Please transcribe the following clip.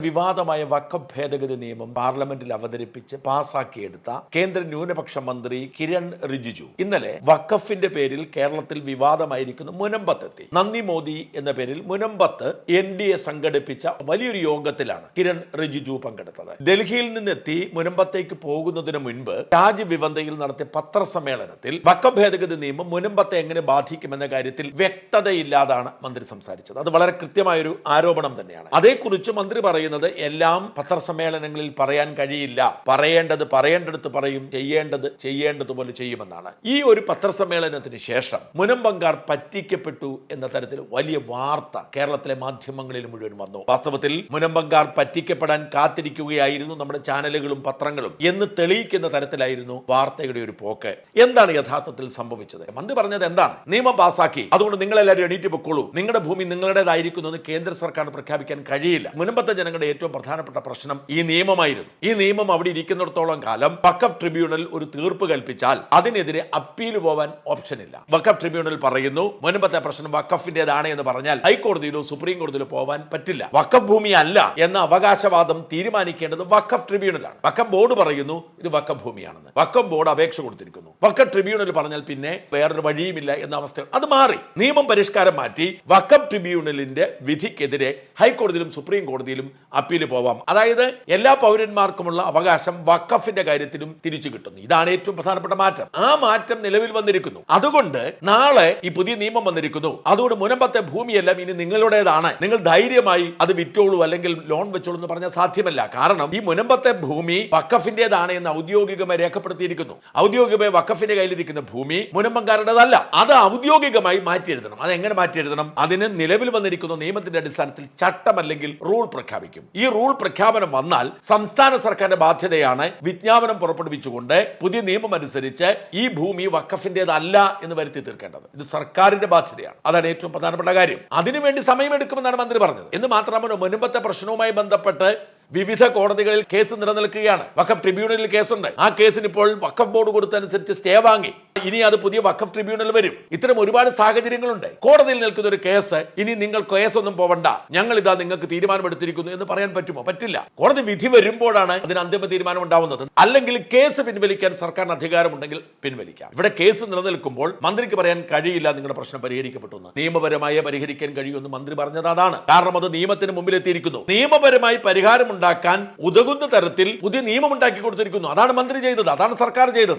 വിവാദമായ വഖഫ് ഭേദഗതി നിയമം പാർലമെന്റിൽ അവതരിപ്പിച്ച് പാസാക്കിയെടുത്ത കേന്ദ്ര ന്യൂനപക്ഷ മന്ത്രി കിരൺ റിജിജു ഇന്നലെ വഖഫിന്റെ പേരിൽ കേരളത്തിൽ വിവാദമായിരിക്കുന്ന മുനമ്പത്തെത്തി. നന്ദി മോദി എന്ന പേരിൽ മുനമ്പത്ത് NDA സംഘടിപ്പിച്ച വലിയൊരു യോഗത്തിലാണ് കിരൺ റിജിജു പങ്കെടുത്തത്. ഡൽഹിയിൽ നിന്നെത്തി മുനമ്പത്തേക്ക് പോകുന്നതിന് മുൻപ് രാജ്യവിവന്തയിൽ നടത്തിയ പത്രസമ്മേളനത്തിൽ വഖഫ് ഭേദഗതി നിയമം മുനമ്പത്തെ എങ്ങനെ ബാധിക്കുമെന്ന കാര്യത്തിൽ വ്യക്തതയില്ലാതാണ് മന്ത്രി സംസാരിച്ചത്. അത് വളരെ കൃത്യമായൊരു ആരോപണം തന്നെയാണ്. അതേക്കുറിച്ച് മന്ത്രി പറയുന്നത് എല്ലാം പത്രസമ്മേളനങ്ങളിൽ പറയാൻ കഴിയില്ല, പറയേണ്ടടുത്ത് പറയും, ചെയ്യേണ്ടതുപോലെ ചെയ്യുമെന്നാണ്. ഈ ഒരു പത്രസമ്മേളനത്തിന് ശേഷം മുനമ്പങ്കാർ പറ്റിക്കപ്പെട്ടു എന്ന തരത്തിൽ വലിയ വാർത്ത കേരളത്തിലെ മാധ്യമങ്ങളിൽ മുഴുവൻ വന്നു. വാസ്തവത്തിൽ മുനമ്പങ്കാർ പറ്റിക്കപ്പെടാൻ കാത്തിരിക്കുകയായിരുന്നു നമ്മുടെ ചാനലുകളും പത്രങ്ങളും എന്ന് തെളിയിക്കുന്ന തരത്തിലായിരുന്നു വാർത്തയുടെ ഒരു പോക്ക്. എന്താണ് യഥാർത്ഥത്തിൽ സംഭവിച്ചത്? മന്ത്രി പറഞ്ഞത് എന്താണ്? നിയമം പാസാക്കി, അതുകൊണ്ട് നിങ്ങളെല്ലാവരും എണീറ്റ് പൊക്കോളൂ, നിങ്ങളുടെ ഭൂമി നിങ്ങളുടേതായിരിക്കുന്നു എന്ന് കേന്ദ്ര സർക്കാർ പ്രഖ്യാപിക്കാൻ കഴിയില്ല. മുനമ്പത്തെ ജനങ്ങളുടെ ഏറ്റവും പ്രധാനപ്പെട്ട പ്രശ്നം ഈ നിയമമായിരുന്നു. ഈ നിയമം അവിടെ ഇരിക്കുന്നിടത്തോളം കാലം വഖഫ് ട്രിബ്യൂണൽ ഒരു തീർപ്പ് കൽപ്പിച്ചാൽ അതിനെതിരെ അപ്പീൽ പോവാൻ ഓപ്ഷൻ ഇല്ല. വഖഫ് ട്രിബ്യൂണൽ പറയുന്നു മുനമ്പത്തെ പ്രശ്നം വഖഫിന്റേതാണ് എന്ന് പറഞ്ഞാൽ ഹൈക്കോടതിയിലോ സുപ്രീം കോടതിയിലോ പോവാൻ പറ്റില്ല. വഖഫ് ഭൂമി അല്ല എന്ന അവകാശവാദം തീരുമാനിക്കേണ്ടത് വഖഫ് ട്രിബ്യൂണലാണ്. വഖഫ് ബോർഡ് പറയുന്നു ഇത് വഖഫ് ഭൂമിയാണെന്ന്. വഖഫ് ബോർഡ് അപേക്ഷ കൊടുത്തിരിക്കുന്നു. വഖഫ് ട്രിബ്യൂണൽ പറഞ്ഞാൽ പിന്നെ വേറൊരു വഴിയുമില്ല എന്ന അവസ്ഥ. അത് മാറി. നിയമം പരിഷ്കാരം മാറ്റി വഖഫ് ട്രിബ്യൂണലിന്റെ വിധിക്കെതിരെ ഹൈക്കോടതിയിലും സുപ്രീം കോടതിയിലും അപ്പീൽ പോവാം. അതായത് എല്ലാ പൗരന്മാർക്കുമുള്ള അവകാശം വഖഫിന്റെ കാര്യത്തിലും തിരിച്ചു കിട്ടുന്നു. ഇതാണ് ഏറ്റവും പ്രധാനപ്പെട്ട മാറ്റം. ആ മാറ്റം നിലവിൽ വന്നിരിക്കുന്നു. അതുകൊണ്ട് നാളെ ഈ പുതിയ നിയമം വന്നിരിക്കുന്നു. അതുകൊണ്ട് മുനമ്പത്തെ ഭൂമിയെല്ലാം ഇനി നിങ്ങളുടേതാണ്, നിങ്ങൾ ധൈര്യമായി അത് വിറ്റോളൂ അല്ലെങ്കിൽ ലോൺ വെച്ചോളൂ എന്ന് പറഞ്ഞാൽ സാധ്യമല്ല. കാരണം ഈ മുനമ്പത്തെ ഭൂമി വഖഫിന്റേതാണ് എന്ന് ഔദ്യോഗികമായി രേഖപ്പെടുത്തിയിരിക്കുന്നു. ഔദ്യോഗികമായി വഖഫിന്റെ കയ്യിലിരിക്കുന്ന ഭൂമി മുനമ്പങ്കാരുടേതല്ല. അത് ഔദ്യോഗികമായി മാറ്റി എഴുതണം. അതെങ്ങനെ മാറ്റി എഴുതണം? അതിന് നിലവിൽ വന്നിരിക്കുന്ന നിയമത്തിന്റെ അടിസ്ഥാനത്തിൽ ചട്ടം അല്ലെങ്കിൽ റൂൾ പ്രഖ്യാപിക്കും. ഈ റൂൾ പ്രഖ്യാപനം വന്നാൽ സംസ്ഥാന സർക്കാരിന്റെ ബാധ്യതയാണ് വിജ്ഞാപനം പുറപ്പെടുവിച്ചുകൊണ്ട് പുതിയ നിയമം അനുസരിച്ച് ഈ ഭൂമി വഖഫിന്റേതല്ല എന്ന് വരുത്തി തീർക്കേണ്ടത്. ഇത് സർക്കാരിന്റെ ബാധ്യതയാണ്. അതാണ് ഏറ്റവും പ്രധാനപ്പെട്ട കാര്യം. അതിനുവേണ്ടി സമയമെടുക്കുമെന്നാണ് മന്ത്രി പറഞ്ഞത്. എന്ന് മാത്രമല്ല, മുൻപത്തെ പ്രശ്നവുമായി ബന്ധപ്പെട്ട് വിവിധ കോടതികളിൽ കേസ് നിലനിൽക്കുകയാണ്. വഖഫ് ട്രിബ്യൂണലിൽ കേസുണ്ട്. ആ കേസിന് ഇപ്പോൾ വഖഫ് ബോർഡ് കൊടുത്തനുസരിച്ച് സ്റ്റേ വാങ്ങി. ഇനി അത് പുതിയ വഖഫ് ട്രിബ്യൂണൽ വരും. ഇത്തരം ഒരുപാട് സാഹചര്യങ്ങളുണ്ട്. കോടതിയിൽ നിൽക്കുന്ന ഒരു കേസ് ഇനി നിങ്ങൾ കേസൊന്നും പോവണ്ട, ഞങ്ങൾ ഇതാ നിങ്ങൾക്ക് തീരുമാനമെടുത്തിരിക്കുന്നു എന്ന് പറയാൻ പറ്റുമോ? പറ്റില്ല. കോടതി വിധി വരുമ്പോഴാണ് അതിന് അന്തിമ തീരുമാനം ഉണ്ടാവുന്നത്. അല്ലെങ്കിൽ കേസ് പിൻവലിക്കാൻ സർക്കാരിന് അധികാരമുണ്ടെങ്കിൽ പിൻവലിക്കാം. ഇവിടെ കേസ് നിലനിൽക്കുമ്പോൾ മന്ത്രിക്ക് പറയാൻ കഴിയില്ല നിങ്ങളുടെ പ്രശ്നം പരിഹരിക്കപ്പെട്ടു എന്ന്. നിയമപരമായി പരിഹരിക്കാൻ കഴിയുമെന്ന് മന്ത്രി പറഞ്ഞത് അതാണ്. കാരണം അത് നിയമത്തിന് മുമ്പിൽ എത്തിയിരിക്കുന്നു. നിയമപരമായി പരിഹാരം ഉണ്ടാക്കാൻ ഉതകുന്ന തരത്തിൽ പുതിയ നിയമം ഉണ്ടാക്കി കൊടുത്തിരിക്കുന്നു. അതാണ് മന്ത്രി ചെയ്തത്, അതാണ് സർക്കാർ ചെയ്തത്.